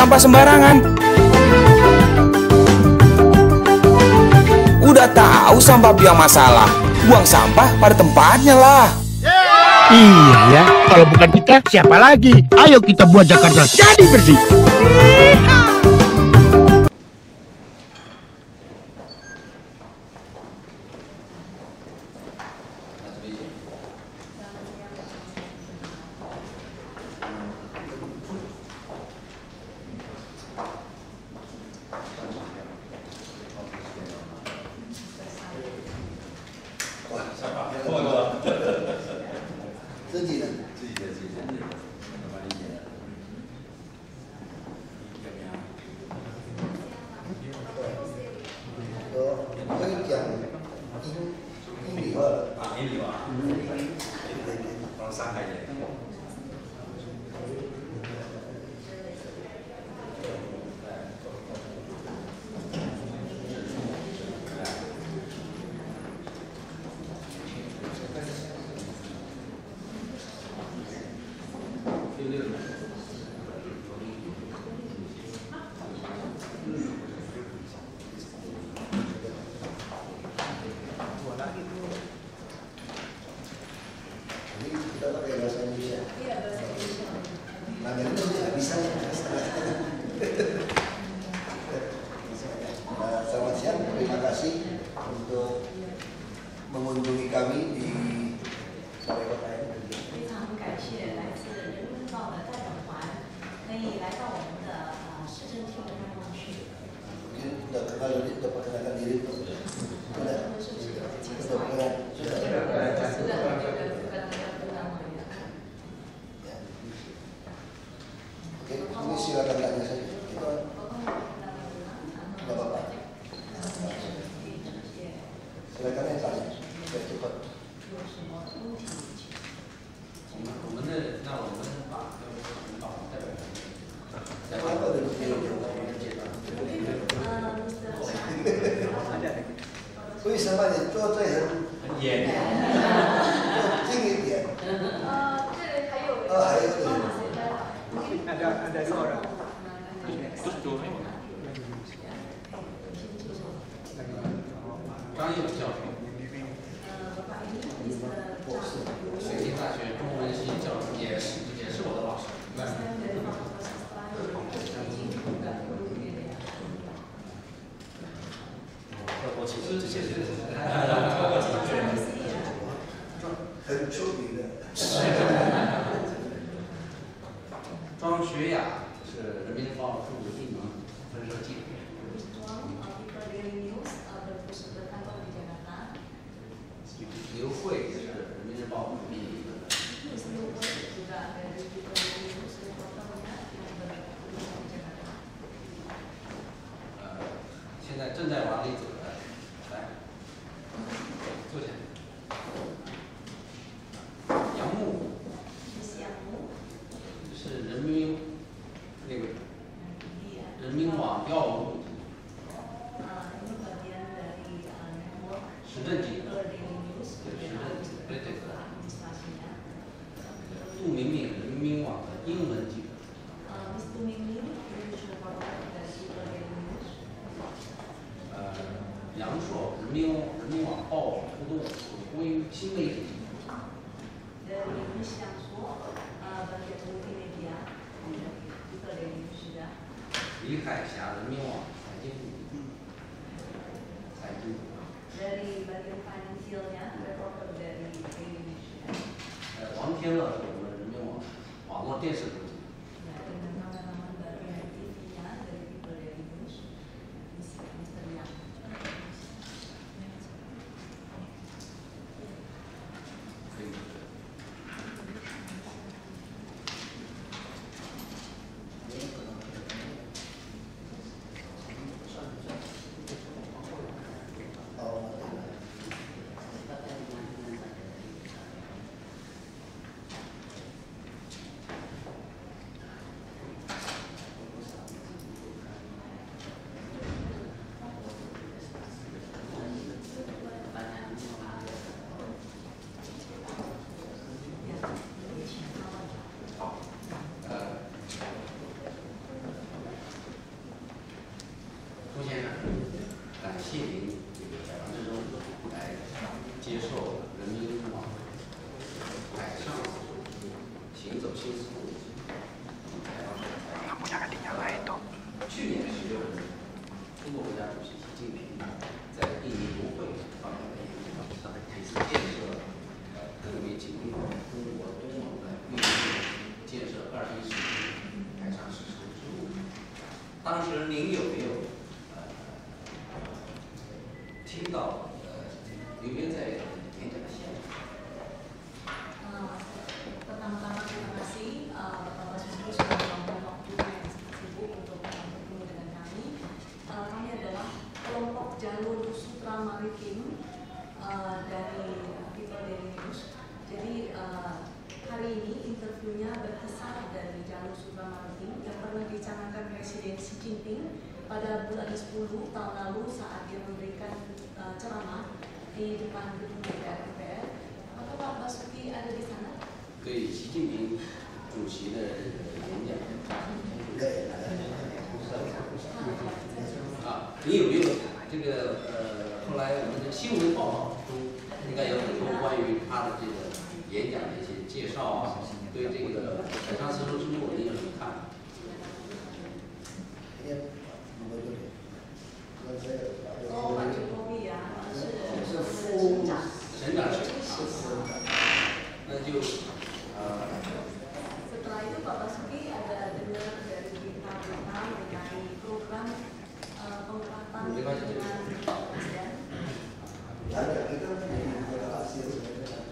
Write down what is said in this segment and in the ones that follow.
sampah sembarangan. Udah tahu sampah biang masalah, buang sampah pada tempatnya lah. Iya ya, kalau bukan kita siapa lagi? Ayo kita buat Jakarta jadi bersih. Selamat siang, terima kasih untuk mengunjungi kami di Balai Kota ini. 非常感谢来自人民日报的代表团，可以来到我们的市政厅的办公室。 Mungkin sudah kenal ini, sudah perkenalkan diri tuh. Sudah. Oke, ini silakan tanya saja. Bapak. Silakan yang tanya. Biar cepat. 为什么你坐这很远？坐近一点。这里还有还有一个。 ada dua orang. Terus dua orang. 张佑教授，北京大学中文系教授，也是我的老师。很出名的。庄学雅是人民日报驻印尼分社记者。 刘慧是人民日报驻印尼的。现在正在往里走的，来，坐下。杨牧是人民网调务时政记者。 杜明明，人民网的英文记者。杨硕，人民网报互动微新媒体记者。李海霞，人民网财经部。财经部。 王天乐是我们人民网络电视部记者。谢您这个在王志忠来接受人民网海上行走新思路采访。去年10月份，中国国家主席习近平在印尼国会发表了演讲，建设更为紧密的中国东盟的运营建设21世纪海上丝绸之路。当时您有没有听到有没有在演讲的现场？ Pertama-tama terima kasih Bapak Susi sudah meluangkan waktunya yang sangat sibuk untuk bertemu dengan kami. Kami adalah kelompok jalur sutra maritim dari People Daily News. Jadi hari ini interviewnya berkisar dari jalur sutra maritim yang pernah dicanangkan Presiden Xi Jinping pada bulan 10 tahun lalu saat dia memberikan ceramah di depan gedung DPR. Apakah Pak Basuki ada di sana? 对习近平主席的演讲啊，你有没有这个后来我们的新闻报道中应该有很多关于他的这个演讲的一些介绍啊，对这个海上丝绸之路你有什么看法？ Oh, Pak Jokowi ya, 省长是那就Setelah itu Pak Basuki ada dengar dari berita-berita mengenai program penguatan hubungan ASEAN. Ada kita punya hasil sebenarnya.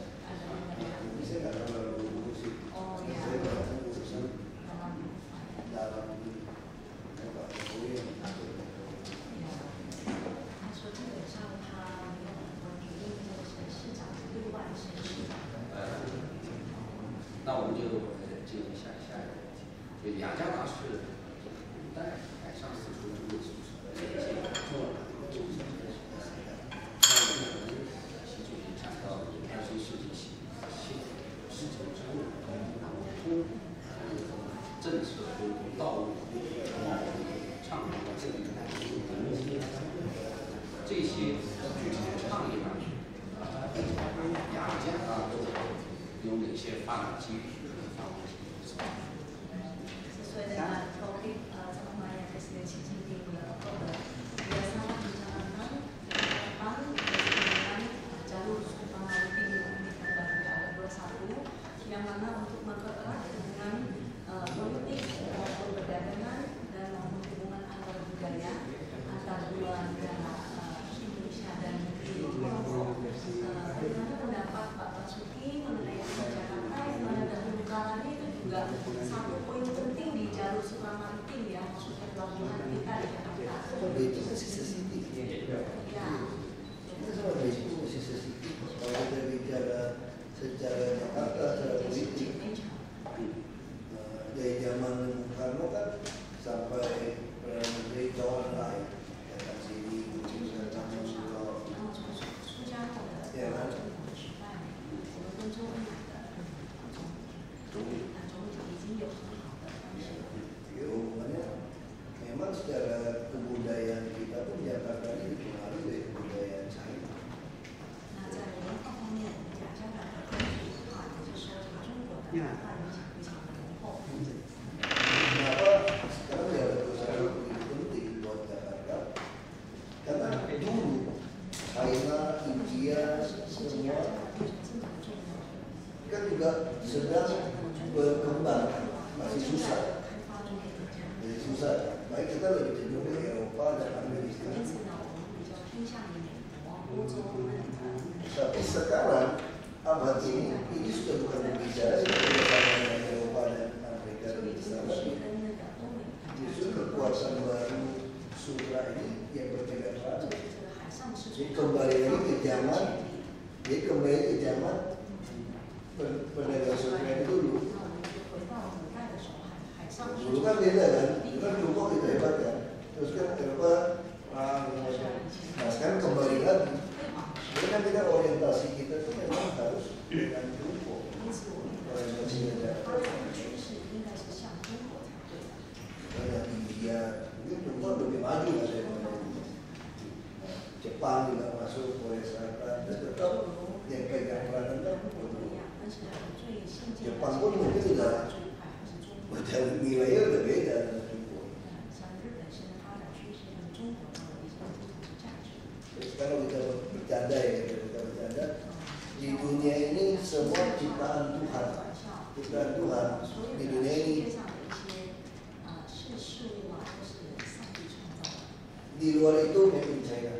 Bisa nggak terlalu urusin? Oh ya. Saya nggak urusan dalam 他说基本上他没有很多决定，或者是市长对外宣示。那我们就进行下一个问题，就雅加达是古代海上丝绸之路组成的一些重要的组成部分。那我们习主席讲到21世纪丝绸之路通政策沟通道路畅通的这个这些具体的倡议上，雅加达有哪些发展机遇？ Sesuai dengan topik ceramah yang Presiden Xi Jinping bulan Oktober, dia sangat mencanangkan pengembangan jalur sutra maritim Mitra Negara 21 yang mana untuk mempererat hubungan politik maupun perdagangan dan maupun hubungan antar budaya antar dua negara Indonesia dan Tiongkok. Bagaimana pendapat Pak Basuki mengenai Jakarta yang mana dahulu kala itu juga satu poin penting di jalur sutra maritim ya, maksudnya pelabuhan kita di Jakarta. Itu sisi sisi. Ya. Itu sama itu sisi sisi. Kalau kita bicara secara Jakarta secara politik, dari zaman Bung Karno kan sampai Perdana Menteri Zhou Enlai datang sini, kunjungan sama Solo. Ya kan? Ya, hubungannya memang secara kebudayaan kita pun Jakarta ini dipengaruhi dari kebudayaan China. 那在文化方面，雅加达的风俗文化，也就是说这个中国的文化影响非常的浓厚。 Kenapa sekarang ya perusahaan begitu penting buat Jakarta? Karena dulu China, India, semua kan juga sedang berkembang, masih susah. Jadi susah. Baik kita lebih cenderung ke Eropa dan Amerika. Tapi sekarang abad ini sudah bukan berbicara bersama dengan Eropa dan Amerika dan Israel lagi. Justru kekuatan baru sutra ini yang berbeda erat. Jadi kembali lagi ke zaman, perdagangan sutra itu dulu. Dulu kan beda kan, itu kan dulu kok itu hebat kan. Terus kan Eropa nah sekarang kembali lagi. Jadi kan kita orientasi kita tuh memang harus dengan Tiongkok. Orientasinya Jakarta. Banyak India, mungkin Tiongkok lebih maju lah saya. Jepang juga masuk, Korea Selatan, dan tetap yang pegang peranan kan Jepang pun mungkin sudah nilainya udah beda dengan Jepang. Terus kalau kita bercanda ya, kita bercanda di dunia ini semua ciptaan Tuhan, ciptaan Tuhan di dunia ini. Di luar itu made in China.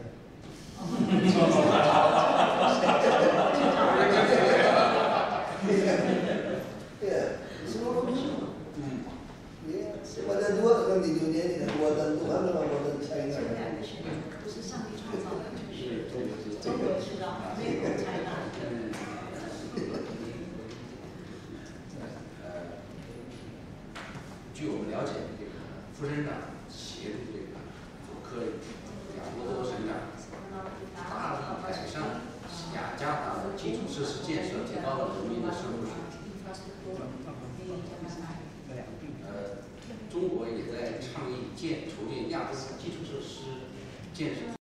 Ya, semua begitu. Ya, ada dua kan di dunia ini, ada buatan Tuhan dan buatan China.据我们了解，这个副省长协助这个佐科两国都省长大力改善雅加达的基础设施建设，提高了人民的生活水平。中国也在倡议筹建亚洲基础设施建设。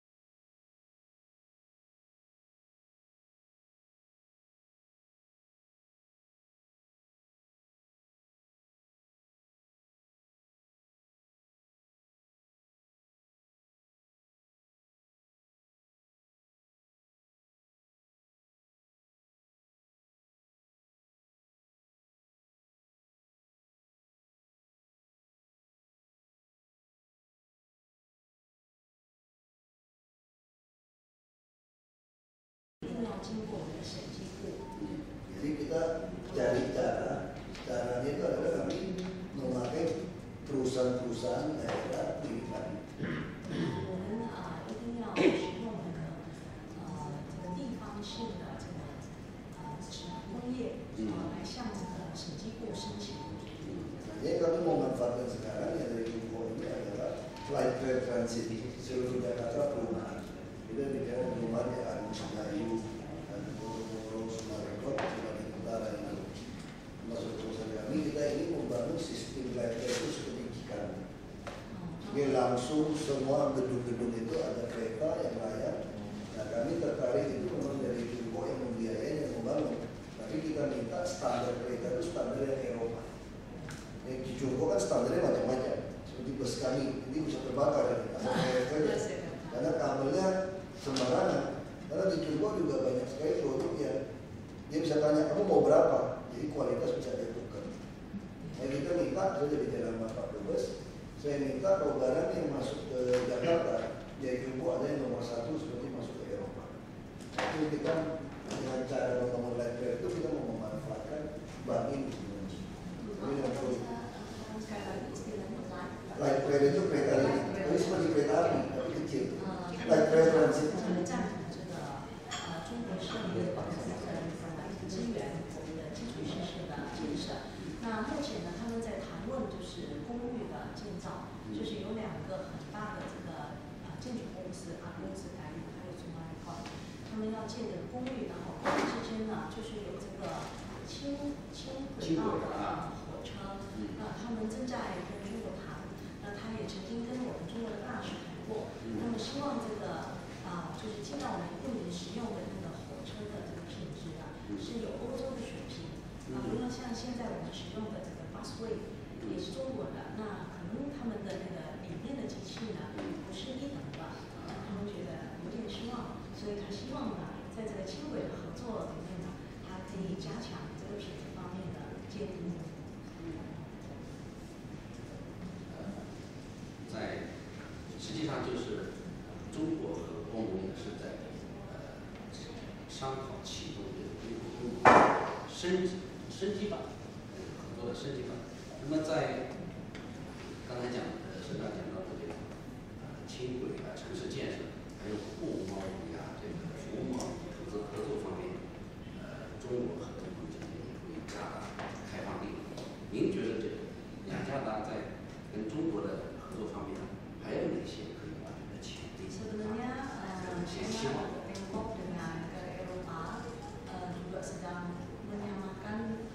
Jadi kita cari caranya itu adalah kami memakai perusahaan-perusahaan daerah pribadi. Jadi kami memanfaatkan sekarang yang dari info ini adalah light rail transit seluruh Jakarta perumahan. Kita bicara perumahan yang ada Senayu, ada Bogor, Sumarekon, Sulawesi Utara ini. Masuk perusahaan kami, kita ini membangun sistem light rail itu seperti Cikarang. Jadi langsung semua gedung-gedung itu ada kereta yang layak. Nah kami tertarik itu memang dari info yang membiayai yang membangun. Tapi kita minta standar kereta itu standar yang Eropa. Yang di Joko kan standarnya macam-macam. Seperti bus kami, ini bisa terbakar ya. Karena kabelnya sembarangan. Karena di Joko juga banyak sekali produk yang dia bisa tanya, kamu mau berapa? Jadi kualitas bisa ditukar. Nah kita minta, saya jadi jalan Pak Bus. Saya minta kalau barang yang masuk ke Jakarta, di Joko ada yang nomor 1 seperti masuk ke Eropa. Itu kita dengan cara membangun light rail itu kita mau memanfaatkan bank ini. Light rail itu kereta ini, tapi seperti kereta api, tapi kecil. Light rail transit. 那目前呢，他们在谈论就是公寓的建造，就是有两个很大的这个建筑公司公司还有中外矿，他们要建这个公寓，然后公寓之间呢，就是有这个轻轨道的火车，他们正在跟中国谈，他也曾经跟我们中国的大使谈过，那么希望这个就是进到我们不能使用的那个火车的这个品质是有欧洲的水平。不要像现在我们使用的这个 busway 也是中国的，那可能他们的那个里面的机器呢不是一等的，他们觉得有点失望，所以他希望呢在这个轻轨的合作里面呢，他可以加强这个品质方面的监督。实际上就是中国和欧盟也是在商讨启动这个升级版合作的升级版。那么在刚才讲的省长讲到的这个轻轨城市建设，还有货物贸易这个服务贸易合作方面，中国和欧盟之间也会加大开放力度。您觉得这个雅加达在跟中国的合作方面还有哪些可以完成的潜力？ Sebenarnya Tiongkok dengan negara Eropa juga sedang menyamakan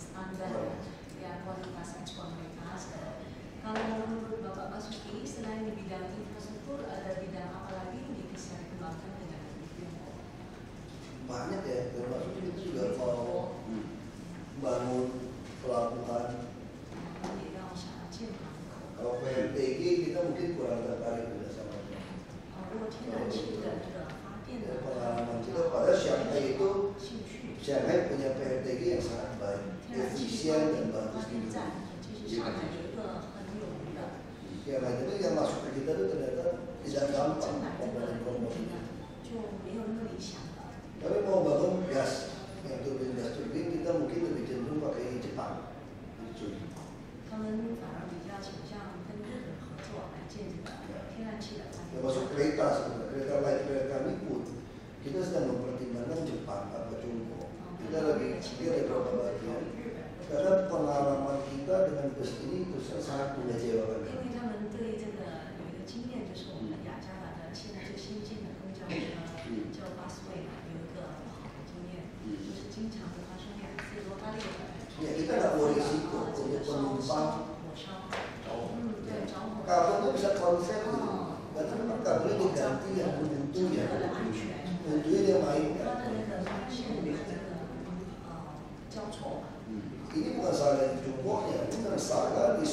standar ya kualitas ekspor mereka. Kalau menurut Bapak Basuki, selain di bidang infrastruktur, ada bidang apa lagi yang bisa termasuk kita juga mau bangun pelabuhan. Kalau PLTG kita mungkin kurang tertarik kerjasamanya. Pengalaman kita pada Shanghai itu, Shanghai punya PLTG yang sangat baik, efisien dan bagus gitu. Yang lain itu yang masuk ke kita itu ternyata tidak gampang komponen-komponen itu. Tapi mau bangun gas, yang turbin gas turbin kita mungkin lebih cenderung pakai Jepang. Termasuk kereta sebenarnya, kereta light rail kami pun kita sedang mempertimbangkan Jepang atau Tiongkok. Kita lagi ada beberapa bagian. Karena pengalaman kita dengan bus ini itu sangat mengecewakan. Ya kita nggak mau risiko untuk penumpang. Kabel itu bisa konsep, karena memang kabelnya diganti yang buntunya, buntunya dia mainkan. Ini bukan salah di Tiongkoknya, bukan salah di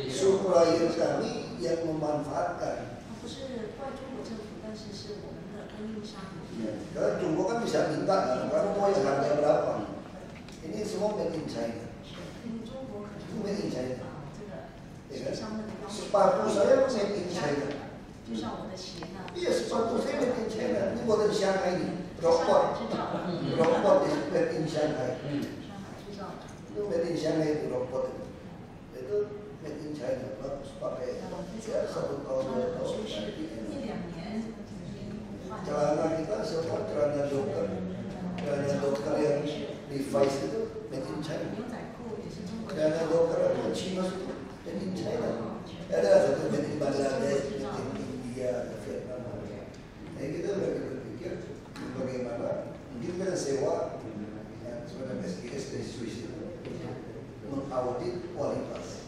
supplier kami yang memanfaatkan. Karena Tiongkok kan bisa minta, kan mau yang harga berapa? Ini semua made in China. Itu made in China. Ya kan? Sepatu saya made in China. Iya, sepatu saya made in China. Ini buatan Shanghai ini. Robot is made in Shanghai. Itu made in Shanghai itu robot itu. Itu made in China. Bagus pakai ya 1 tahun 2 tahun. Celana kita semua celana dokter. Celana dokter yang device itu made in China. Celana dokter yang Cina itu made in China. Ada satu made in Bangladesh, made in India, Vietnam. Nah kita lagi berpikir bagaimana mungkin kita sewa yang sebenarnya SGS dari Swiss itu mengaudit kualitas.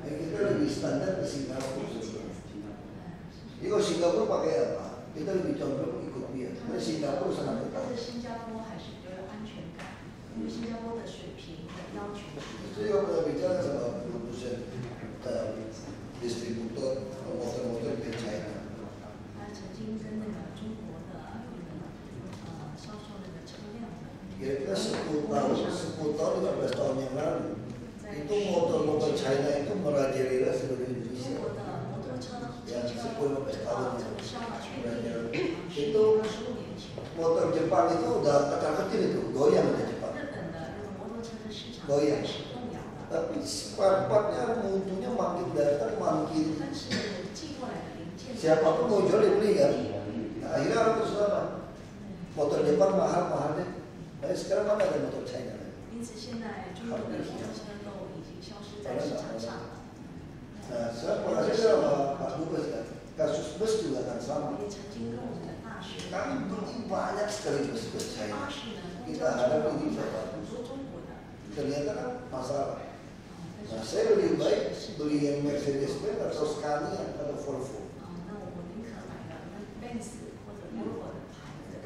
Kita lebih standar ke Singapura. Jadi kalau Singapura pakai apa? Kita lebih condong ikut dia. Karena Singapura sangat ketat. Itu juga pernah bicara sama produsen distributor motor-motor di China. Kira-kira 10 tahun, 15 tahun yang lalu itu motor-motor China itu merajalela seluruh Indonesia. Yang 10-15 tahun itu motor Jepang itu udah kecil-kecil itu goyang di Jepang. Goyang. Tapi part-partnya mutunya makin datang makin siapapun mau jual dibeli kan. Nah, akhirnya orang kesana motor Jepang mahal deh. Tapi sekarang mana ada motor China? Nah, saya pernah sama Pak Dubes kan, kasus bus juga kan sama. Kami beli banyak sekali bus China. Kita harap ini bisa. Ternyata kan masalah. Nah, saya lebih baik beli yang Mercedes-Benz atau Scania atau Volvo.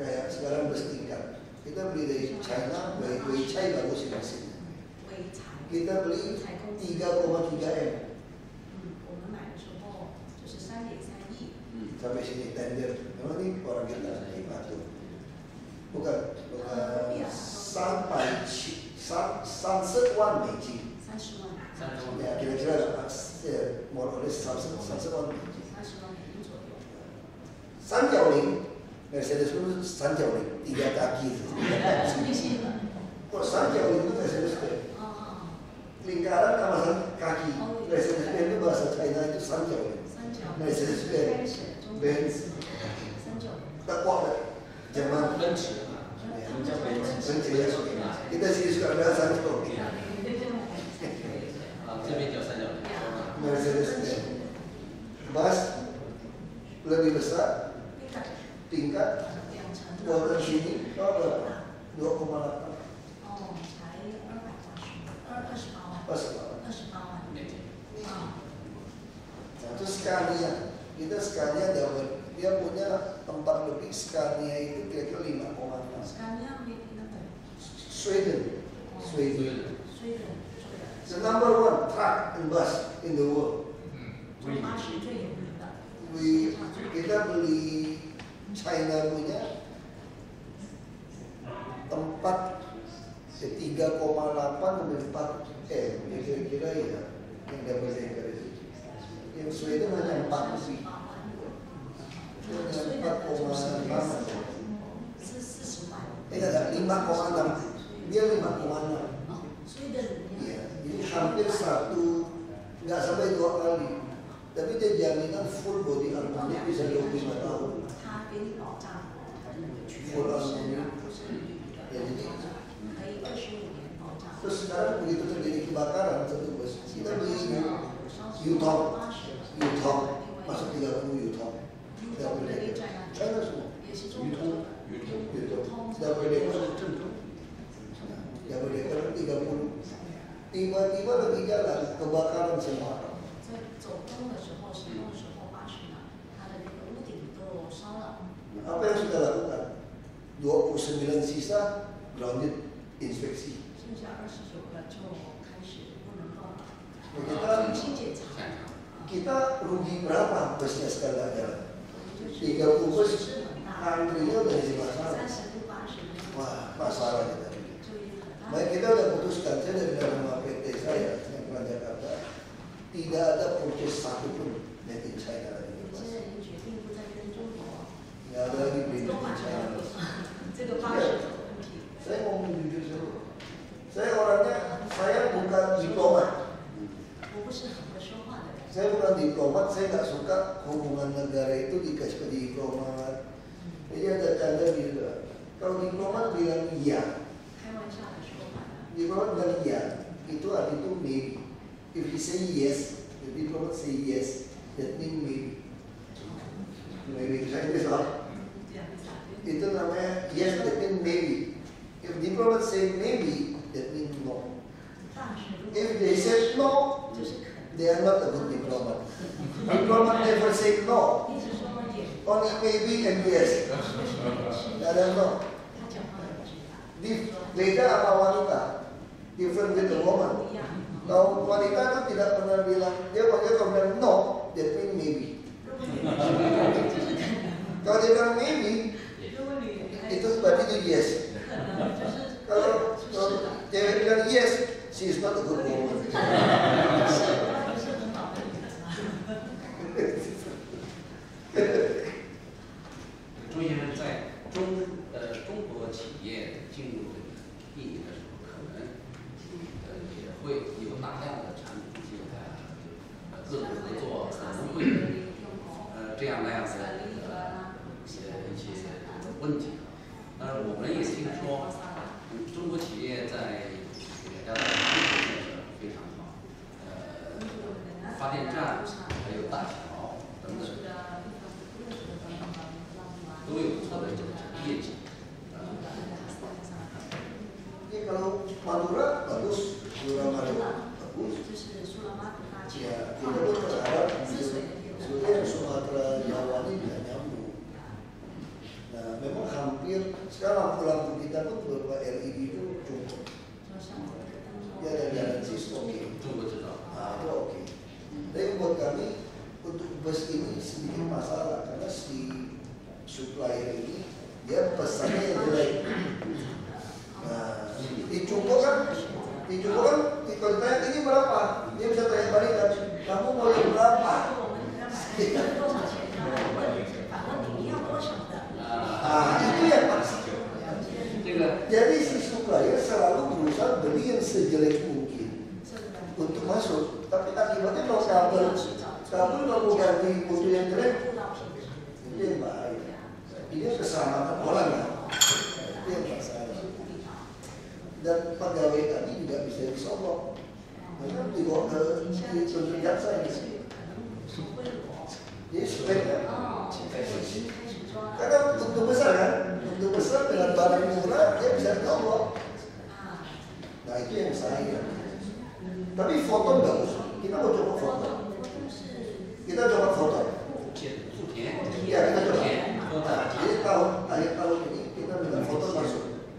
Kayak sekarang bus tingkat. Kita beli dari China, Weichai bagus mesinnya. Kita beli 3,3 M. Sampai sini tender. Memang ini orang kita bantu. Bukan sampai Sunset One Beijing. Ya kira-kira more or less Sunset One Beijing. Sanjiaoling, Mercedes itu Sanjiaoling 3 kaki. Kalau Sanjiaoling itu Mercedes lingkaran kawasan kaki. Mercedes itu bahasa China itu Sanjiaoling. Mercedes Benz tekok zaman Benz ya. Kita sih suka ada Sanjiaoling. Mercedes Benz lebih besar tingkat buatan sini berapa? 2,8. 哦，才28万，28万， 啊， Nah, itu Scania. Kita Scania dia punya tempat lebih. Scania itu kira-kira 5,6. Scania made in apa? Sweden. Sweden. The number one truck and bus in the world. 做巴士最有名的。 Kita beli China punya tempat 3,8 sampai 4 M, kira-kira ya yang double decker itu. Yang Sweden hanya 4 sih. Itu hanya 4,6. Tidak, 5,6. Dia 5,6. Iya, jadi hampir nggak sampai 2 kali. Tapi dia jaminan full body armornya bisa 25 tahun. Full armornya. Ya, jadi terus sekarang begitu terjadi kebakaran satu bus, kita beli U-Top masuk 30 U-Top. Double decker. China semua. U-Top. Double decker. Double decker 30. Tiba-tiba lagi jalan kebakaran semua. Apa yang sudah lakukan? 29 sisa grounded inspeksi. Kita rugi berapa busnya sekali jalan? 30 bus antrinya udah jadi masalah. Wah, masalah kita. Baik, kita udah putuskan, saya dari dalam PT saya yang pernah Jakarta, tidak ada purchase satupun made in China lagi. Nggak ada lagi made in China. Saya ngomong jujur dulu. Saya orangnya, saya bukan diplomat. Saya bukan diplomat, saya nggak suka hubungan negara itu dikasih ke diplomat. Jadi ada canda bilang, kalau diplomat bilang iya, diplomat bilang iya, itu arti itu maybe. If he say yes, the diplomat say yes, that means maybe. Maybe saya bisa. Itu namanya yes, that means maybe. If diplomat say maybe, that means no. If they say no, they are not a good diplomat. Diplomat never say no. Only maybe and yes. Tidak ada no. Beda sama wanita. Different with the woman. Kalau wanita itu tidak pernah bilang, dia kalau bilang no, that means maybe. Kalau dia bilang maybe, itu berarti itu yes. Kalau cewek bilang yes, she is not a good woman. 朱先生在中国企业进入印尼的时候，可能也会有大量的产品进来，各种合作，可能会这样那样的一些问题。但是我们也听说，中国企业在加拿大基础建设非常好，发电站还有大桥等等。 都有不错的这个业绩。Ini kalau Madura bagus, Madura bagus. Ya, kita pun berharap sebetulnya Sumatera Jawa ini bisa nyambung. Nah, memang hampir sekarang lampu-lampu kita pun beberapa LED itu cukup. Ya ada garansi oke. Nah, itu oke. Tapi buat kami untuk bus ini sedikit masalah karena si supplier ini dia pesannya yang jelek. Nah, dicoba kan kalau ditanya ini berapa, dia bisa tanya balik kan, kamu mau yang berapa? Itu yang pasti. Jadi si supplier selalu berusaha beli yang sejelek mungkin untuk masuk, tapi akibatnya kalau kabel kalau ganti mutu yang jelek, itu yang bahaya. Ini keselamatan orang ya, itu yang masalah. Dan pegawai tadi juga bisa disogok, mereka dibawa ke tuntut jaksa ini. Jadi supaya karena untuk besar kan, pintu besar dengan barang murah dia bisa download. Nah itu yang saya. Tapi foto bagus. Kita mau coba foto. Kita coba foto. Ya kita coba. Nah, jadi akhir tahun ini kita minta foto masuk.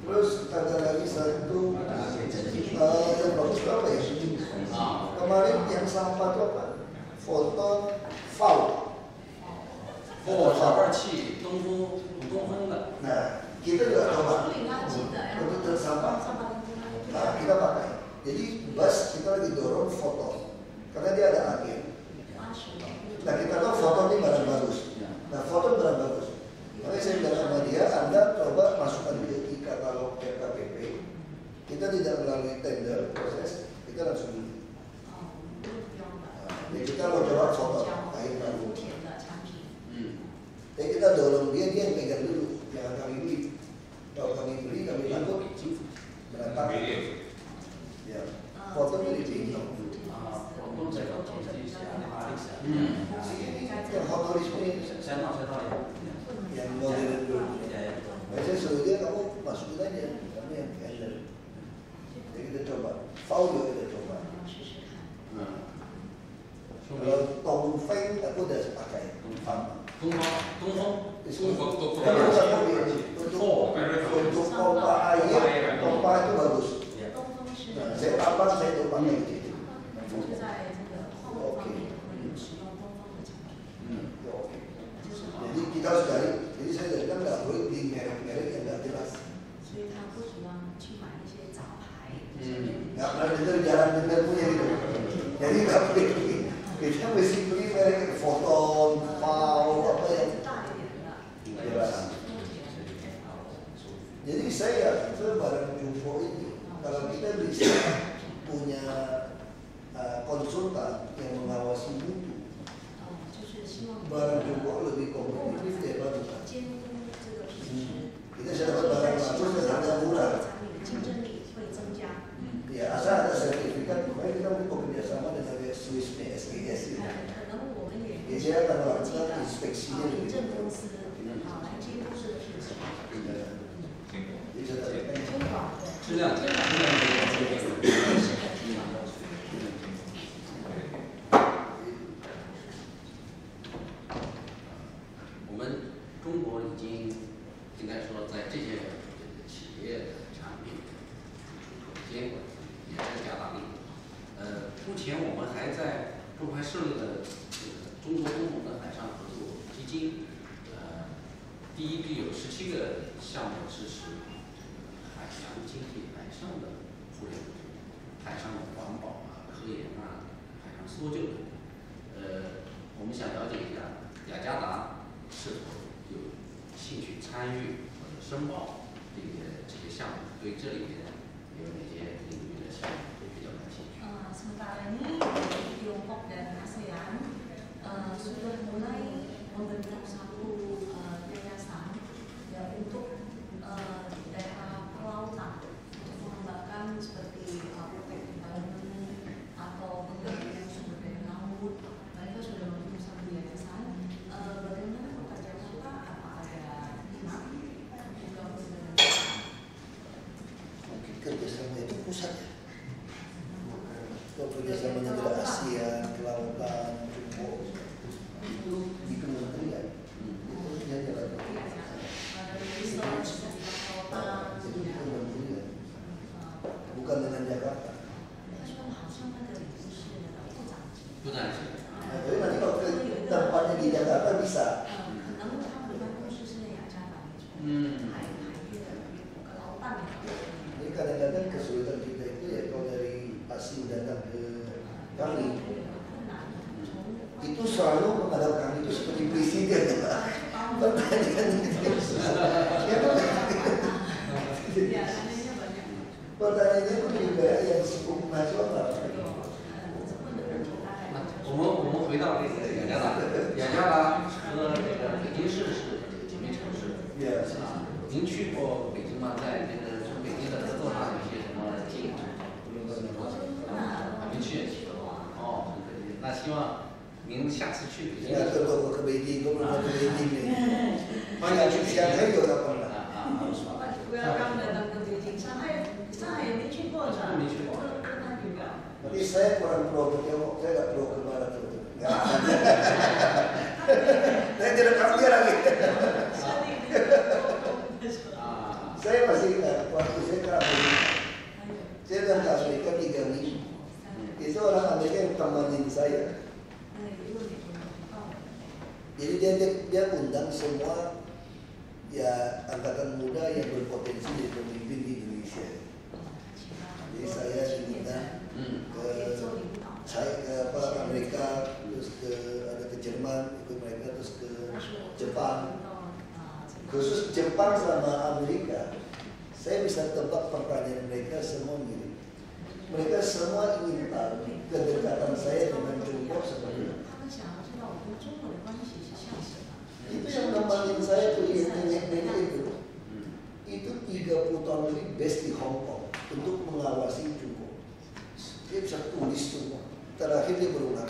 Terus ada lagi satu yang bagus apa ya? Kemarin yang sampah itu apa? Foto foul. Nah, kita juga coba untuk tersampah. Nah, kita pakai. Jadi bus kita lagi dorong foto, karena dia ada agen. Nah, kita tahu foto ini barang bagus. Nah, foto barang bagus. Makanya saya bilang sama dia, Anda coba masukkan ke e-katalog RKPP. Kita tidak melalui tender proses, kita langsung beli. Jadi kita mau coba foto akhir tahun. Jadi kita dorong dia yang pegang dulu, jangan kami beli. Kalau kami beli, kami takut berantakan. Ya, foto itu di yang honoris ini, yang modern dulu. Saya suruh dia kamu masukin aja, kami yang tender. Jadi kita coba, foul juga kita coba. Kalau Tong Feng aku udah pakai, untuk pompa air, pompa itu bagus. Nah, saya tambah, saya itu pakai itu. Oke. Jadi kita harus cari. Jadi saya dari kan nggak boleh di merek-merek yang nggak jelas. Nggak pernah dengar jalan punya itu. Jadi nggak boleh. Kita mesti beli merek Foton, Pau, apa yang jelas. Jadi saya barang jumbo ini, kalau kita bisa punya konsultan yang mengawasi mutu, barang jumbo lebih kompetitif daripada bukan. Kita bisa dapat barang bagus dan harga murah. Ya, asal ada sertifikat, makanya kita mau bekerja sama dengan Swiss PSGS. Ya, dia akan melakukan inspeksinya lebih cepat.我们中国已经应该说在这些企业的产品监管也在加大力度。目前我们还在中还设立了中国东盟的海上合作基金，第一批有17个项目支持海洋经济、海上的互联网、海上的环保啊、科研啊、海上搜救等。我们想了解一下雅加达是否有兴趣参与或者申报这些项目，对这里面有哪些领域的项目会比较感兴趣？Sementara ini Tiongkok dan ASEAN sudah mulai membentuk satu yayasan untuk daerah kelautan untuk mengembangkan seperti protect environment atau pemberdayaan sumber daya laut. Mereka sudah membentuk satu yayasan. Bagaimana Kota Jakarta? Apa ada minat juga dengan Mungkin kerjasama itu pusat ya. Kalau kerjasamanya dengan ASEAN, kelautan, jumbo itu di kementerian. Itu yang jalan. Itu di kementerian. Bukan dengan Jakarta. Bukan. Tapi nanti kalau tempatnya di Jakarta bisa. Jadi kadang-kadang kesulitan kita itu ya kalau dari asing datang ke kami itu selalu menghadap kami itu seperti presiden ya. Pertanyaannya itu juga yang cukup nasional. 我们回到这个雅加达，雅加达和这个北京市是姐妹城市。您去过北京吗？在这个从北京的合作上有些什么进展？还没去。哦，很可惜。那希望您下次去北京的时候。Ke Beijing, ke Beijing nih. 香港有他们了。Welcome datang ke Beijing. Shanghai也没去过的，没去过跟他比较。 Tapi saya kurang pro ke Tiongkok, saya nggak pro ke Barat tuh. Nggak ada. Saya tidak tahu dia lagi. Saya masih ingat waktu saya ke Amerika. Saya datang ke Amerika 3 minggu. Itu orang Amerika yang temanin saya. Jadi dia undang semua ya angkatan muda yang berpotensi jadi pemimpin di Indonesia. Jadi saya diundang ke Amerika, terus ada ke Jerman, ikut mereka, terus ke Jepang. Khusus Jepang sama Amerika, saya bisa tebak pertanyaan mereka semua mirip. Mereka semua ingin tahu kedekatan saya dengan Tiongkok seperti apa. Itu yang nempatin saya tuh nenek-nenek itu 30 tahun lebih base di Hong Kong untuk mengawasi Tiongkok. Dia bisa tulis semua. Terakhir dia berulang.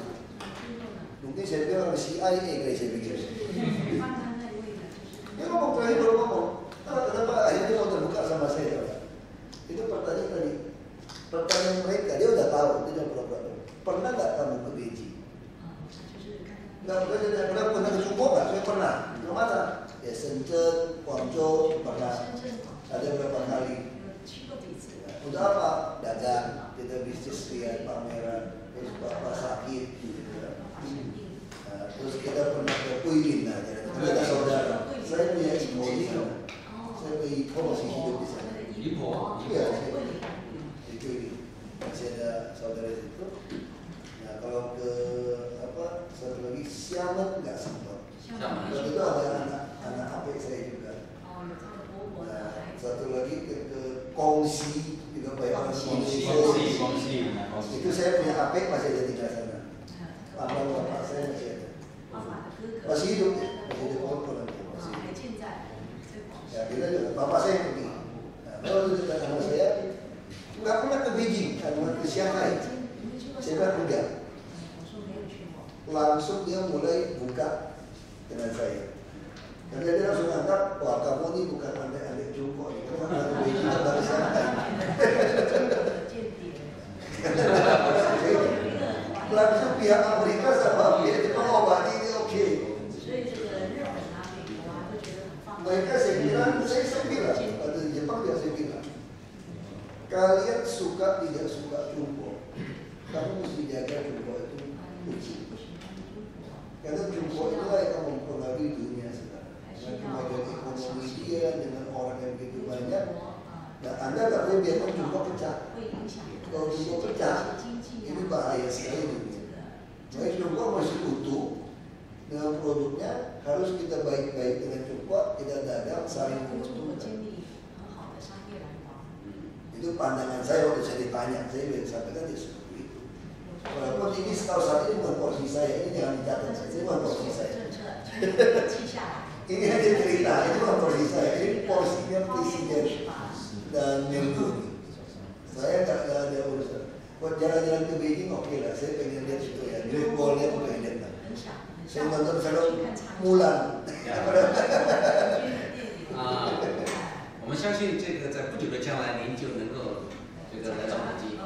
Mungkin saya bilang CIA kayak saya pikir. Dia ngomong terakhir baru ngomong. Kenapa akhirnya mau terbuka sama saya? Itu pertanyaan tadi. Pertanyaan mereka dia udah tahu, dia udah pura-pura. Pernah nggak kamu ke Beijing? Nggak pernah ke Tiongkok nggak? Saya pernah. Kemana? Ya Shenzhen, Guangzhou pernah. Ada berapa kali. Untuk apa? Dagang, kita bisnis lihat pameran, terus bapak sakit, gitu kan. Nah, terus kita pernah ke Guilin aja. Kita saudara. Saya punya ibu di sana. Saya punya ibu masih hidup di sana. Ibu? Iya, di Guilin. Masih ada saudara di situ. Nah, kalau ke apa? Satu lagi Xiamen nggak sempat. Kalau itu ada anak apek saya juga. Nah, satu lagi ke Kongsi juga banyak orang Kongsi. Itu saya punya apek masih ada tinggal sana. Bapak saya masih ada. Masih hidup ya, masih hidup orang masih hidup. Ya kita juga, bapak saya pergi. Nah, kalau itu dekat sama saya, nggak pernah ke Beijing, cuma ke Shanghai. Saya bilang enggak. Langsung dia mulai buka dengan saya. Karena dia langsung anggap, wah kamu ini bukan adik-adik Tiongkok, kamu anak Beijing dari Shanghai. Langsung pihak Amerika sama pihak Jepang obati ini oke. Mereka saya bilang, pada Jepang dia saya bilang, kalian suka tidak suka Tiongkok, kamu mesti jaga Tiongkok itu kunci. Karena Tiongkok itulah yang mempengaruhi dunia sekarang. Dengan kemajuan ekonomi dia, dengan orang yang begitu banyak. Nah, Anda nggak boleh biarkan Tiongkok pecah. Kalau Tiongkok pecah, ini bahaya sekali dunia. Baik Tiongkok masih utuh dengan produknya, harus kita baik-baik dengan Tiongkok, kita dagang saling menguntungkan. Itu pandangan saya waktu saya ditanya, saya bilang sampaikan dia seperti itu. Walaupun ini setahu saya ini bukan porsi saya, ini jangan dicatat, ini bukan porsi saya. Ini hanya cerita, ini bukan porsi saya, ini porsinya presiden dan Menlu. Saya nggak ada urusan. Buat jalan-jalan ke Beijing oke lah, saya pengen lihat itu ya, Great Wall-nya aku pengen lihat lah. Saya nonton film Mulan. 我们相信这个在不久的将来，您就能够这个来到北京。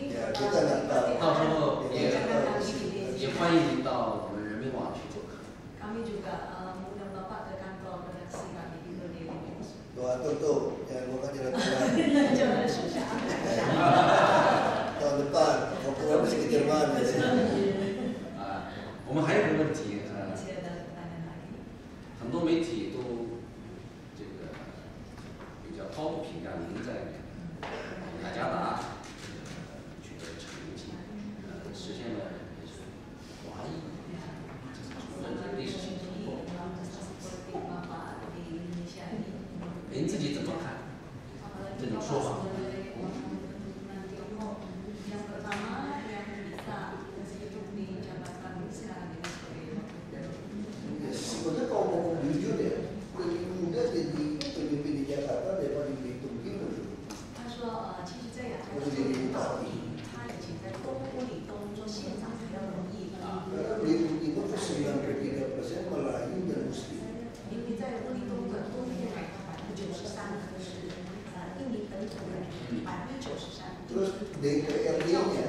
Ya, kita nggak tahu. 到时候也欢迎您到我们人民网去做客。 Kami juga mengundang Bapak ke kantor redaksi kami di Indonesia. Doa tutup, jangan lupa jalan-jalan. Jangan susah. Tahun depan, Papua masih ke Jerman. 我们还有个问题， Masih ada pertanyaan lagi. 很多媒体都这个比较高度评价您在雅加达取得成绩，实现了华裔历史性突破。DPRD-nya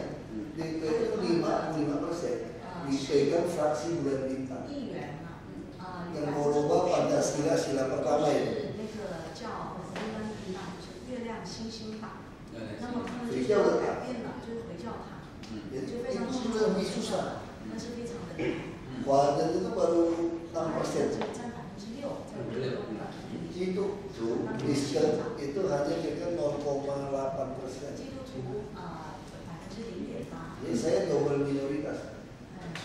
DPR itu 55% dipegang fraksi bulan bintang 议员呢， yang merubah Pancasila sila pertama 是 itu. 那个叫荷兰频道，就是月亮星星党。那么他们就 回 是 教的 改变了，就是回教堂， Jadi 就非常 itu 支持 lebih 回教 susah. 的，但是非常的难。 Wadah itu baru 6%. 占6%，在微中的 Itu Kristen itu hanya pegang 0,8%. 基督徒0.8%。 Jadi saya double minoritas.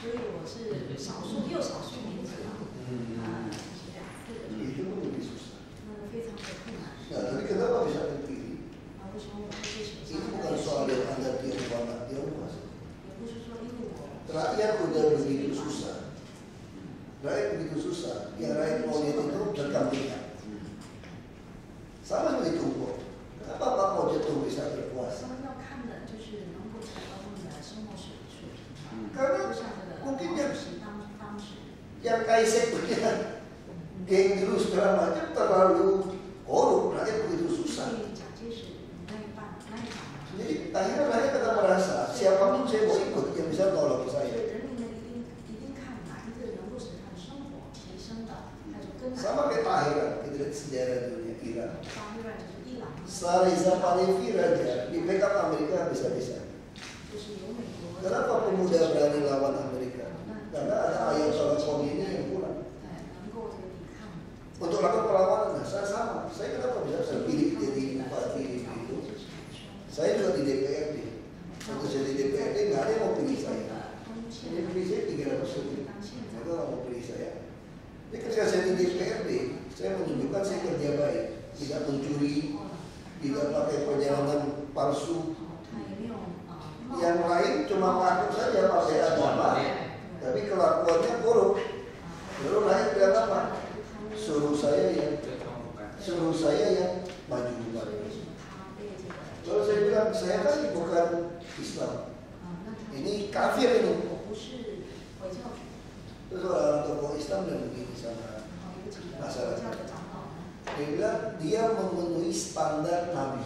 所以我是少数又少数民族啊，就是两次， Itu pun lebih susah. 那个非常的困难。 Nah, tapi kenapa bisa terpilih? 为什么我会被选 Itu 上？ bukan soal yang Anda Tiongkok, 也不是说因为我 Rakyat udah begitu susah. Rakyat begitu susah. Yang rakyat mau lihat itu berdampingan. Sama seperti Tumpuk. Kenapa Pak Mojo itu bisa 他 berkuasa? 们要看的就是能够提高他们的生活水平。 Karena 就像这个 mungkin 毛 yang 主席当时， yang Kaisek punya geng terus segala macam terlalu korup. Rakyat begitu 所 susah. 以蒋介石那一党， Jadi akhirnya rakyat akan merasa siapapun saya mau ikut yang bisa nolong 所以 saya. 人民呢一定看哪一个能够使他的生活提升的，他就跟哪。 Sama kayak Tahiran, kita lihat sejarah dunia Iran. 巴伊尔就是伊朗， Reza Pahlavi raja di backup Amerika bisa-bisa. 就是有美国。 Kenapa pemuda berani lawan Amerika? Karena ada Ayatollah Khomeini yang kurang. 能够这个抵抗。 Untuk lakukan perlawanan, nah, saya sama. Saya kenapa bisa terpilih jadi bupati itu? Saya juga di DPRD. Waktu saya di DPRD nggak ada yang mau pilih saya. Ini pilih saya 300 lebih. Mereka nggak mau pilih saya. Jadi ketika saya di DPRD, saya menunjukkan saya kerja baik, tidak mencuri, tidak pakai perjalanan palsu. Yang lain cuma ngaku saja pakai agama, tapi kelakuannya korup. Lalu rakyat bilang apa? Suruh saya yang maju. Lalu saya bilang, saya kan bukan Islam. Ini kafir ini. Terus orang tokoh Islam yang begini sama masyarakat. Dia bilang dia memenuhi standar Nabi.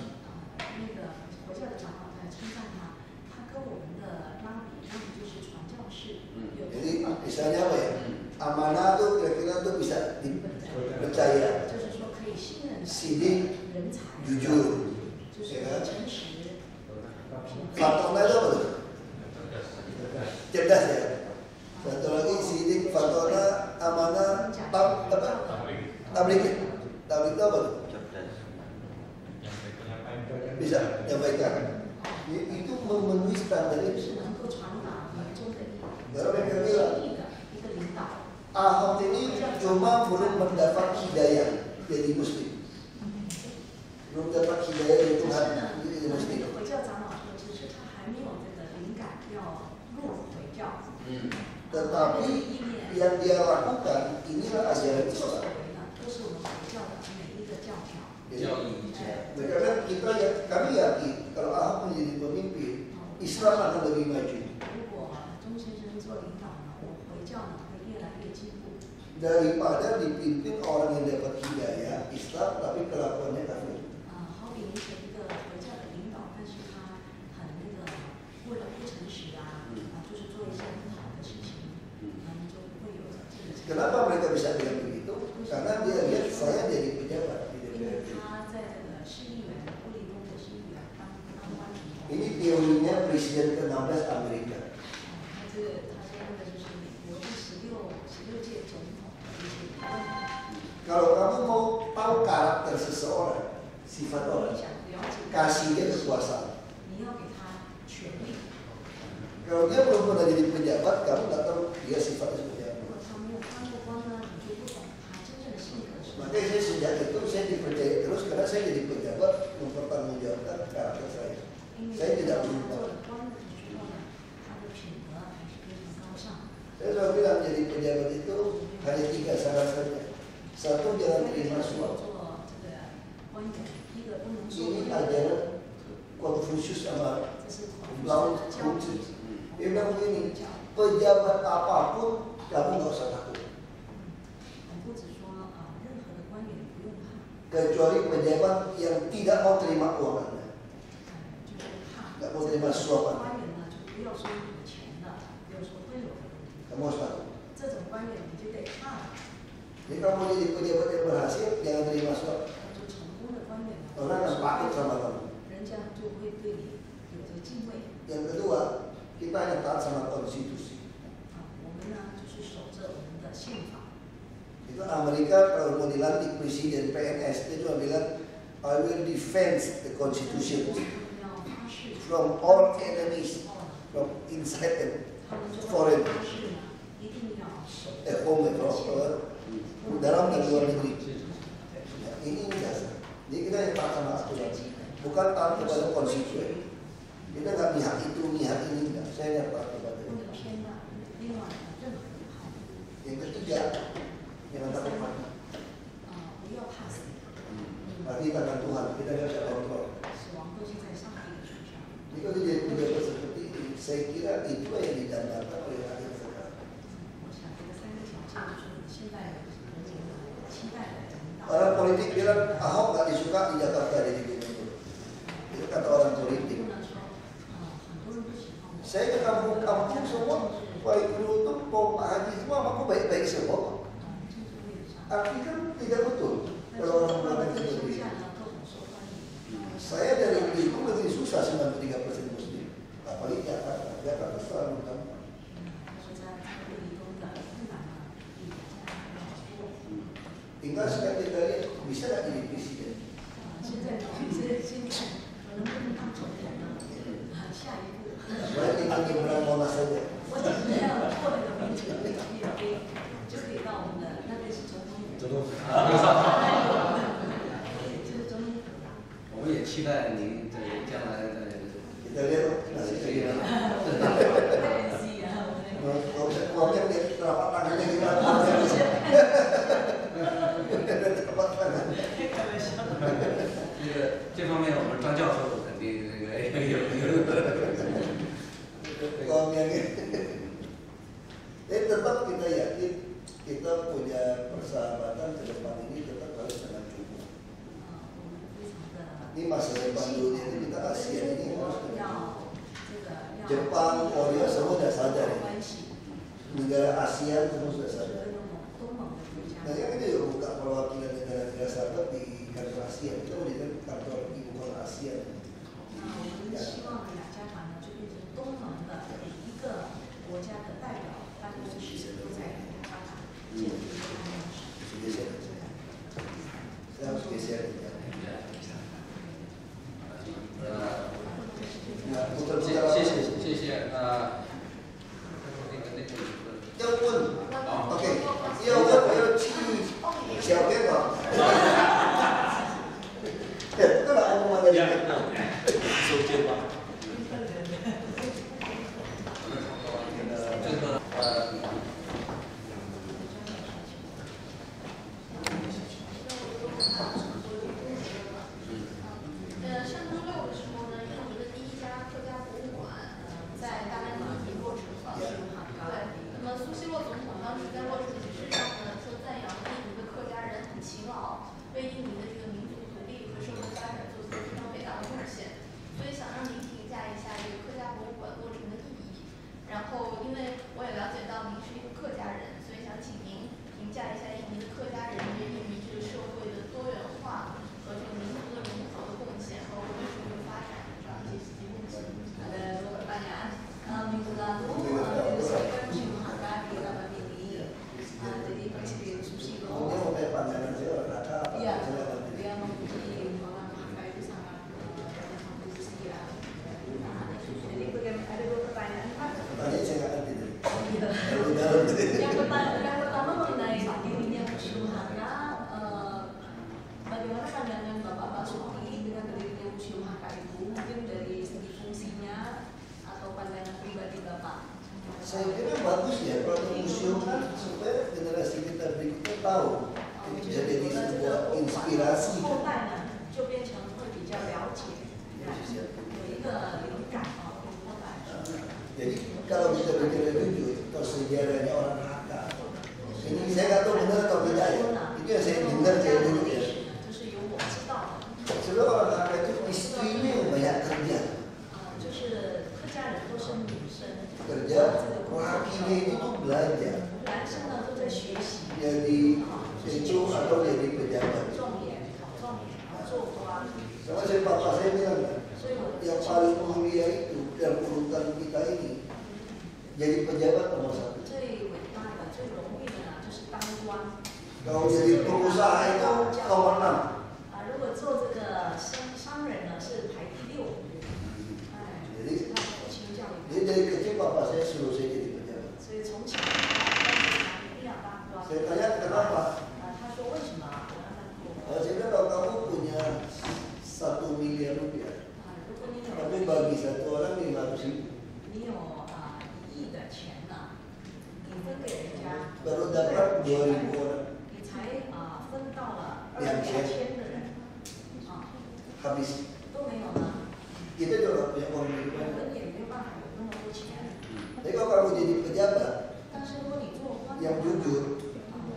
Jadi misalnya apa ya? Amanah tuh kira-kira tuh bisa dipercaya. Sidik, jujur. Ya kan? Fatona itu apa tuh? Cerdas ya. Satu lagi sidik, fatona, amanah, tablik. Tablik itu apa tuh? Bisa menyampaikan. Itu memenuhi standar itu. Karena mereka bilang Ahok ini cuma belum mendapat hidayah jadi muslim. Belum dapat hidayah dari Tuhan jadi muslim. Tetapi yang dia lakukan inilah ajaran Islam. Karena kami yakin kalau Ahok menjadi pemimpin, Islam akan lebih maju. Daripada dipimpin orang yang dapat hidayah Islam tapi kelakuannya kafir. Kenapa mereka bisa bilang begitu? Karena dia lihat saya jadi pejabat di DPR. Ini teorinya Presiden ke-16 Amerika. Kalau kamu mau tahu karakter seseorang, sifat orang, kasih dia kekuasaan. Kalau dia belum pernah jadi pejabat, kamu nggak tahu dia sifatnya seperti apa. Makanya saya sejak itu saya dipercaya terus karena saya jadi pejabat mempertanggungjawabkan karakter saya. Saya tidak berubah. Saya selalu bilang jadi pejabat itu hanya 3 syarat saja. Satu, jangan terima suap. Ini ajaran Konfusius sama Lao Tzu. Dia bilang begini, pejabat apapun kamu nggak usah takut. Kecuali pejabat yang tidak mau terima uang Anda. Nggak mau terima suap. 官员呢就不要收你的钱的，不要说贿赂的问题。 Kamu harus tahu. 这种官员你就得看。 Jadi kamu jadi pejabat yang berhasil, jangan terima suap. 就成功的官员呢， Orang akan takut sama kamu. 人家就会对你有着敬畏。 Yang kedua, kita hanya taat sama konstitusi. 我们呢就是守着我们的宪法。 Itu Amerika kalau mau dilantik presiden PNS dia cuma bilang I will defend the constitution 要发誓， from all enemies from inside and 他们就 foreign 发誓呢，一定要守 home and dalam dan luar negeri. Ya, ini dasar. Jadi kita yang taat sama aturan, bukan taat kepada konstituen. Kita nggak mihak itu, mihak ini enggak. Saya yang taat kepada 不 itu. 能偏袒另外任何一派。 Yang ketiga, jangan takut mati. 不要怕死， Mati tangan Tuhan, kita nggak bisa kontrol. 死亡都是在上帝的手上。 Jadi kalau jadi pejabat seperti ini, saya kira itu yang didambakan oleh rakyat sekarang. 我想这个三个条件就是我们现在人民期待的领导。 Orang politik bilang Ahok nggak disuka di Jakarta jadi gubernur. Itu kata orang politik. 不能说，很多人不喜欢我。 Saya ke kampung-kampung semua, baik Lutut, Pak Haji semua, aku baik-baik semua. 政治位置上， Artinya kan tidak betul 但是 kalau orang 他们 mengatakan 在 seperti 手 itu. 下呢都很受欢迎。 Saya dari itu lebih susah 93% Muslim. Apalagi Jakarta, Jakarta selalu gampang. 但是在这个理中的困难呢，比大家要多。 Tinggal sekarang kita lihat bisa nggak jadi presiden. 现在呢，现在能不能当总统呢？下一步， Saya tinggal di Berang Monas saja. 我只是要过那个民主的阅兵，就可以到我们的那边是总统府。就是总统府了。我们也期待您这将来的 Kita lihat nasib 这个 kita. 是啊，我们 Uangnya dia telapak tangannya gimana? Telapak tangan. 这方面我们张教授肯定有。 Uangnya gitu. Tapi tetap kita yakin kita punya persahabatan ke depan ini tetap harus dengan cukup. 我们非常的 Ini masa depan dunia ini kita ASEAN ini harus 要 dengan cukup. 这个要 Jepang, Korea semua sudah sadar ya. 关系， Negara ASEAN semua sudah 所 sadar. 有的东盟的国家。 Nah, kita juga buka perwakilan negara-negara sahabat di kantor ASEAN. Kita mau di kantor ibu kota ASEAN. 那我们希望雅加达呢就变成东盟的每一个国家的代表办公室都在雅加达建立一个办公室。 Geser. Saya harus geser. Nah, putar-putar apa? 谢谢要问，OK，要问我要去小编吧。这个老公的手机吧。这个上周六的时候呢，印尼的第一家客家博物馆在大安马尼落成了。对，那么苏西洛总统当时在落成仪式上呢，说赞扬印尼的客家人很勤劳，为印尼的这个民族独立和社会发展做出了非常伟大的贡献。所以想让您评价一下这个客家博物馆落成的意义。然后，因为我也了解到您是一个客家人，所以想请您评价一下印尼的客家人对印尼这个社会的多元化和这个民族的融合的贡献，包括对社会发展上这些贡献。 Ada dua pertanyaan. Minggu lalu diresmikan Museum Hakka di Taman Mini. Jadi Presiden Susilo, Ini mau kayak pandangan saya orang Hakka apa? iya, Saya nanti. dia memuji orang Hakka itu sangat banyak kontribusi ya. Jadi ada dua pertanyaan Pak. Pertanyaan saya nggak ngerti nih. Gitu. Dalam-dalam. Yang pertama mengenai dirinya Museum Hakka, bagaimana pandangan Bapak Basuki dengan berdirinya Museum Hakka itu? Mungkin dari segi fungsinya atau pandangan pribadi Bapak? Saya kira bagus ya kalau ada museum kan supaya generasi kita berikutnya tahu. Ini bisa jadi sebuah inspirasi. 后代呢就变成会比较了解，有一个灵感啊，后代。 Jadi kalau kita bicara jujur, atau sejarahnya orang Hakka, ini saya nggak tahu benar atau tidak ya. Itu yang saya dengar dari dulu ya. 就是有我知道的， Sebab orang Hakka itu istrinya yang banyak kerja. 就是 belajar, 男生呢都在学习， jadi itu atau jadi pejabat. 状元、考状元、做官， Sama saya papa saya bilang kan, 所以我 yang paling mulia itu dalam urutan kita ini jadi pejabat nomor 1. 最伟大的、最容易的呢就是当官。 Kalau jadi pengusaha itu nomor 6. 如果做这个商人呢是排第6。Jadi 他的父亲教育， jadi dari kecil papa saya suruh saya jadi pejabat. 所以从小一定要当官。 Saya tanya kenapa? 他说为什么我要当官？ Saya bilang kalau kamu punya 1 miliar rupiah, 如果你有 tapi bagi satu orang 500.000, 你有1亿的钱呢，你分给人家， baru dapat 2.000 orang, 你才分到了2000 2000的人， habis. 都没有呢， Kita juga punya uang 我 lebih banyak. 们也没有办法有那么多钱。 Tapi kalau kamu jadi pejabat 但是如果你做官的 yang 话， jujur,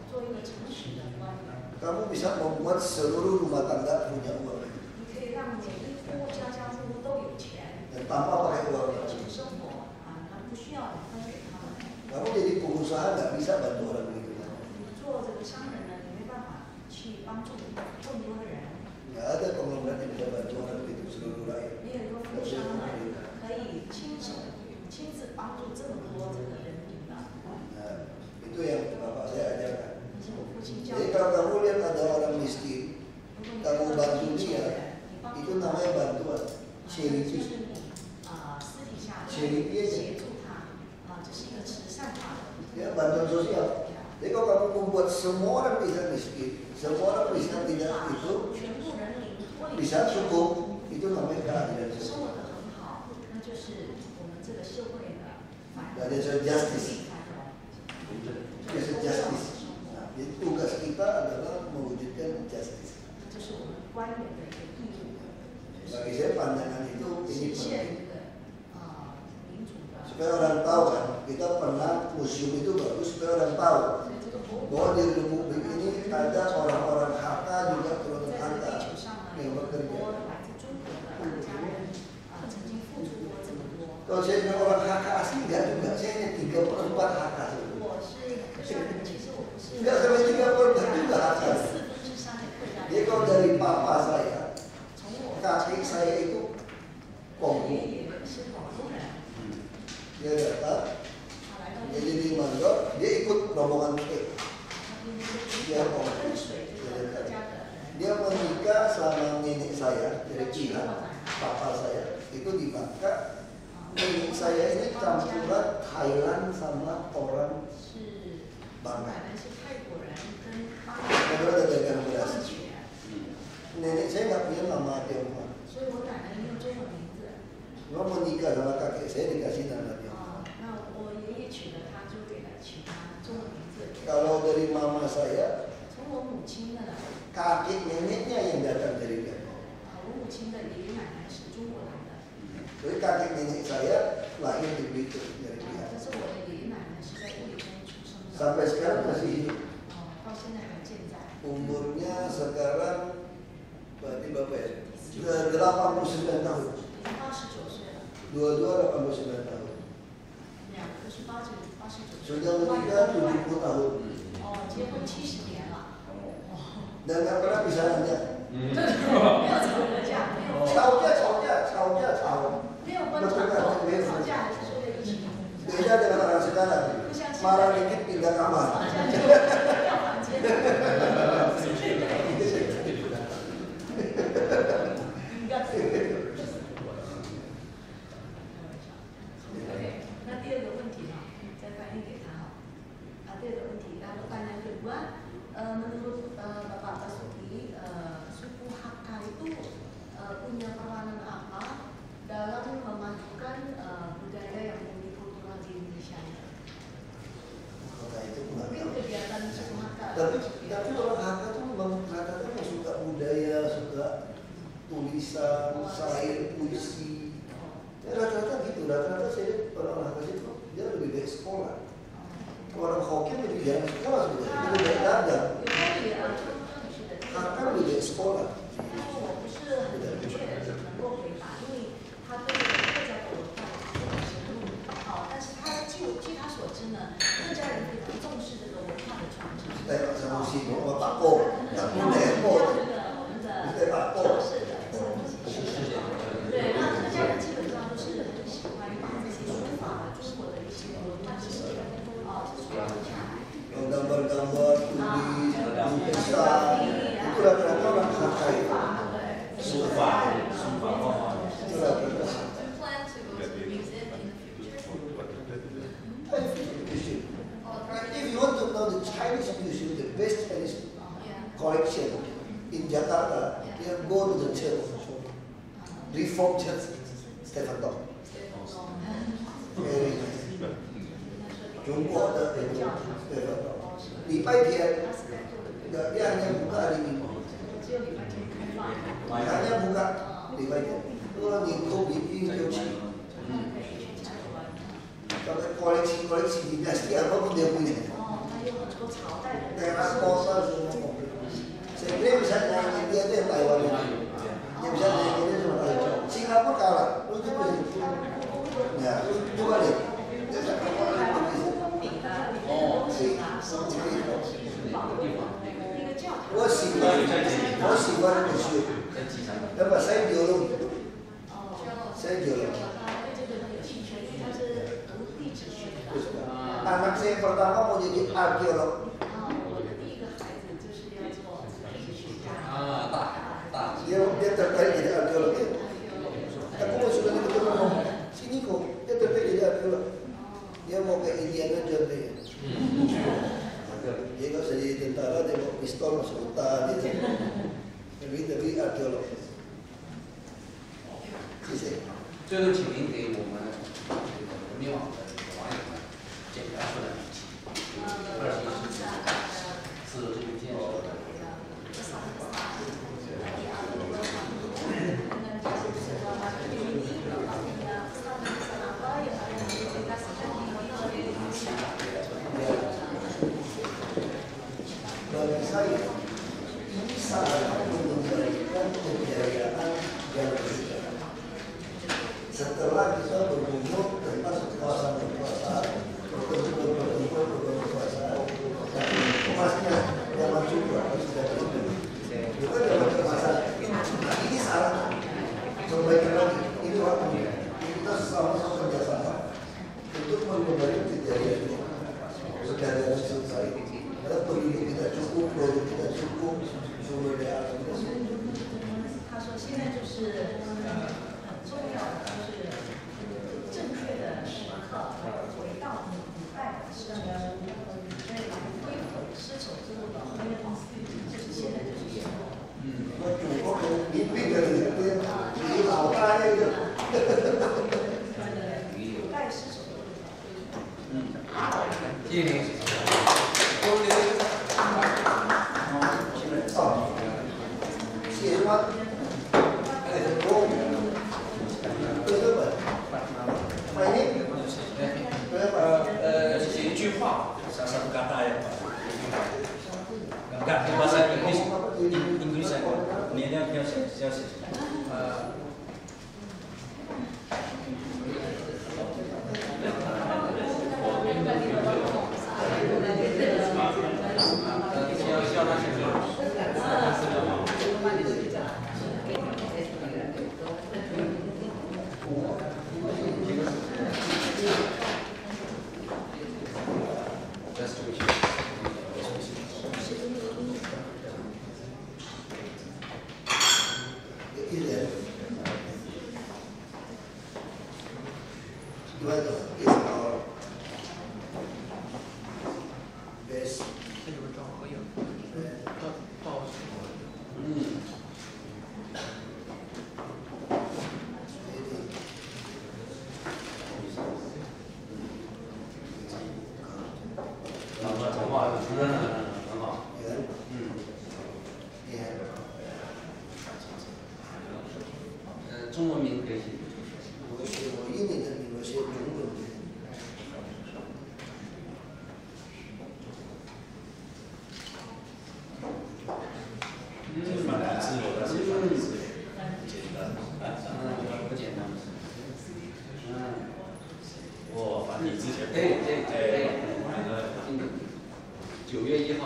做一个诚实的官员， kamu bisa membuat seluruh rumah tangga punya uang 你可以让每一户家家户户都有钱， dan tanpa pakai 有 uang. 钱生活他不需要你分给他们。 Kamu jadi pengusaha nggak bisa bantu orang begitu. 你做这个商人呢，你没办法去帮助更多的人。 Nggak ada konglomerat yang bisa bantu orang begitu seluruh rakyat. 没有一个富商呢，可以亲自帮助这么多这个人民的。 Nah, itu yang bapak saya ajarkan. 这是我父亲教 Jadi 育。 kalau kamu lihat ada orang miskin, 如果你 kamu 看到 bantu 贫穷的 dia, 人，你帮 itu 助他， namanya bantuan. 就是 Charity. 你私底下协助他，这是一个慈善化的。 Ya, bantuan sosial. Jadi kalau kamu membuat semua orang bisa miskin, semua orang bisa tidak itu 全部人民为 bisa cukup, itu namanya keadilan 生 sosial. 活得很好，那就是我们这个社会的繁荣。 Keadilan justice. 繁荣。 Itu justice. Nah, jadi tugas kita adalah mewujudkan justice. 这是我们官员的一个义务， Bagi saya pandangan itu 实 ini 现 penting. 这个民主的。 Supaya orang tahu kan, kita pernah museum itu bagus supaya orang tahu 所以这个博物 bahwa 馆 di Republik ini ada orang-orang Hakka juga turun 在这个 Hakka 地球上呢，有 yang 很 bekerja. 多来自中国的客家人曾经付出过这么多。 Kalau saya bilang orang Hakka asli enggak juga, saya hanya 34 Hakka saja. 我是客家人，其实我不是。 Enggak sampai 34 juga Hakka. 4分之3的客家 Jadi 人。 kalau dari papa saya, 从我 kakek saya itu 我 Kongo. 爷爷是广东人， Dia datang, 他来到 dia jadi mandor, dia ikut rombongan K. 跟随这个客家的人。 Dia menikah sama nenek saya dari Cina, papa saya itu di Bangka. Nenek saya ini campuran Thailand sama orang 是 Bangka. 奶奶是泰国人，跟巴 Kedua ada dagang 混 beras. 血， Nenek saya nggak punya nama Tionghoa. 所以我奶奶没有中文名字。 Cuma menikah sama kakek saya dikasih nama Tionghoa. 那我爷爷娶了她，就给了取她中文名字。 Kalau dari mama saya, 从我母亲的， kakek neneknya yang datang dari Tionghoa. 我母亲的爷爷奶奶是中国来的， Jadi kakek nenek saya lahir di Belitung dari 但 Pihak. 是我的爷爷奶奶是在贵州出生的， Sampai sekarang masih hidup. 到现在还健在。 Umurnya sekarang berarti berapa ya? 89 tahun. 已经89岁了， Dua-dua 89 tahun. 两个都是89岁。 Sudah menikah 70 tahun. 结婚70年了。 Dan nggak pernah bisa nanya. 没有吵过架，没有 吵。 没有分吵过，吵架还是睡在一起。 Beda dengan orang sekarang. Marah dikit pindah kamar. 吵架就掉房间。那第二个问题呢，再翻译给他哈。第二个问题，lalu pertanyaan kedua, menurut Bapak Basuki, suku Hakka itu punya peranan apa dalam memajukan budaya yang multikultural di Indonesia? Nah, itu nggak Mungkin tahu. kegiatan suku Hakka. Tapi orang Hakka tuh memang rata-rata suka budaya, suka tulisan, syair, puisi. Ya, rata-rata gitu. Rata-rata saya orang Hakka itu dia lebih baik sekolah. Orang Hokkien lebih jarang sekolah sebenarnya, lebih baik dagang. Hakka lebih baik sekolah. 但是我不是很明确的能够回答，因为他对客家的文化不是很深入。好，但是他据他所知呢，客家人系统，我打过，打过来过，你再打过。对，那家人基本上都是很喜欢把这些书法、中国的一些文化知识传下来。gambar-gambar tulis, lukisan, itu rata-rata orang pakai sufa. Itu rata-rata. Plan to go to the museum in the future. If you want to know the Chinese museum, the best Chinese collection in Jakarta, you go to the church, Reform Church, Stephen Dong. Very nice. 中国的那种礼拜天的2年buka hari Minggu，hanya buka礼拜天。如果你COVID ini就去，sampai koleksi dinasti apapun dia punya. Teras kota semua komplit. Sebenarnya bisa naik India itu yang Taiwan ini. Dia bisa naik India sama Taiwan. Singapura kalah, lu coba lihat. Ya, coba lihat. Dia sangat kuat. 我喜欢的是，那么塞丢了，塞丢了。Anak saya pertama mau jadi arkeolog. Dia tertarik jadi arkeolog. Aku mau sudah ketemu sini kok, dia tertarik jadi arkeolog. Dia mau ke Indiana Jones ya. Dia nggak usah jadi tentara, dia mau pistol masuk hutan gitu. Tapi arkeolog. 谢谢。最后，请您给我们这个人民网的网友们简单说两句。是这部建设的。Bagi saya, ini salah satu memberikan kejayaan yang berbeda. Setelah kita berkunjung dan masuk kawasan kekuasaan, berkumpul kekuasaan, dan emasnya zaman juga harus sudah berhubung. Bukan zaman kekuasaan. Nah, ini salah. Perbaikan lagi. Ini waktunya. Kita sama-sama kerjasama untuk memberi kejayaan ini. Kejayaan selesai. Karena penduduk kita cukup, produk kita cukup, sumber daya alam kita cukup. 他说现在就是很重要的就是正确的时刻回到古代的时候，所以恢复丝绸之路的就是现在就是时候。中国人民币的你老大那个。古代丝绸之路。谢谢您。 写什么？写一句话，satu kata ya Pak. Enggak, bahasa Inggris saja. Ini dia写。中文名可以写。我写我印尼的名，我写中文名。不简单。我繁体之前。对。9月1号。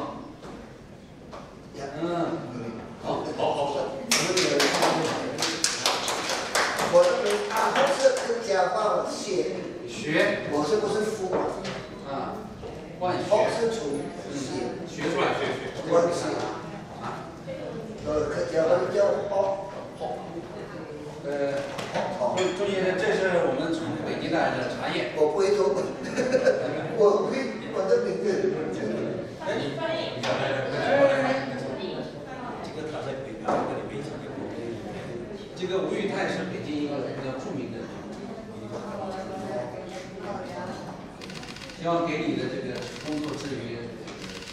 的茶叶。我不会中文，我会我的名字。这个吴裕泰是北京一个比较著名的，希望给你的这个工作之余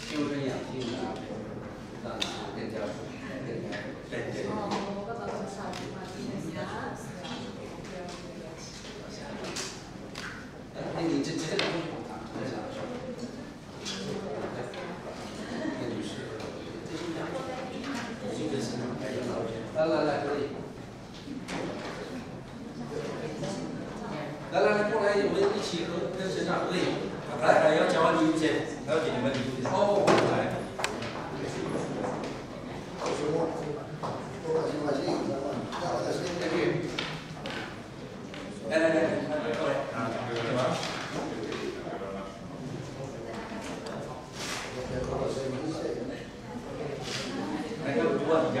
修身养性啊，让你更加对。那你这个东西我谈一下。那女士，来，可以。来，过来，我们一起跟神长合影。来，要交换礼物先，要给你们礼物先。哦，来。来，过来。来，要不问一下。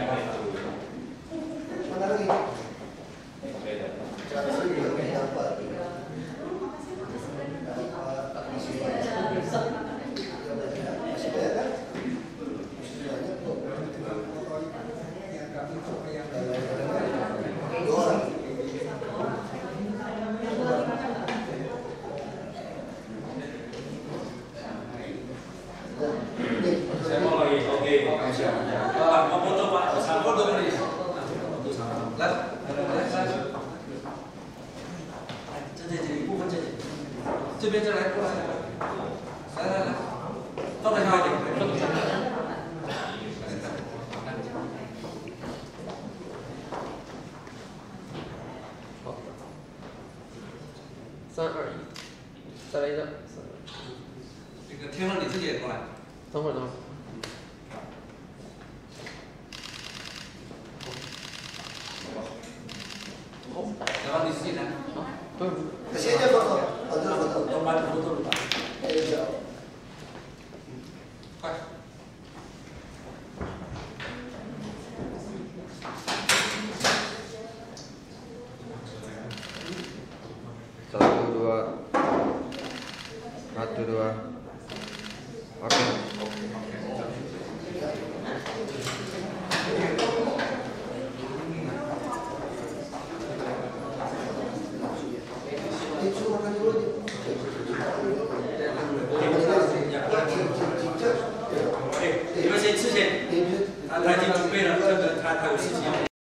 这边来，过来，来，放开他一点，好，3、2、1，再来一个。这个天恒你自己也过来。等会儿。好，然后你自己来。好，不用。谢谢朋友，好的。都把图都录了。快。Satu dua. Oke.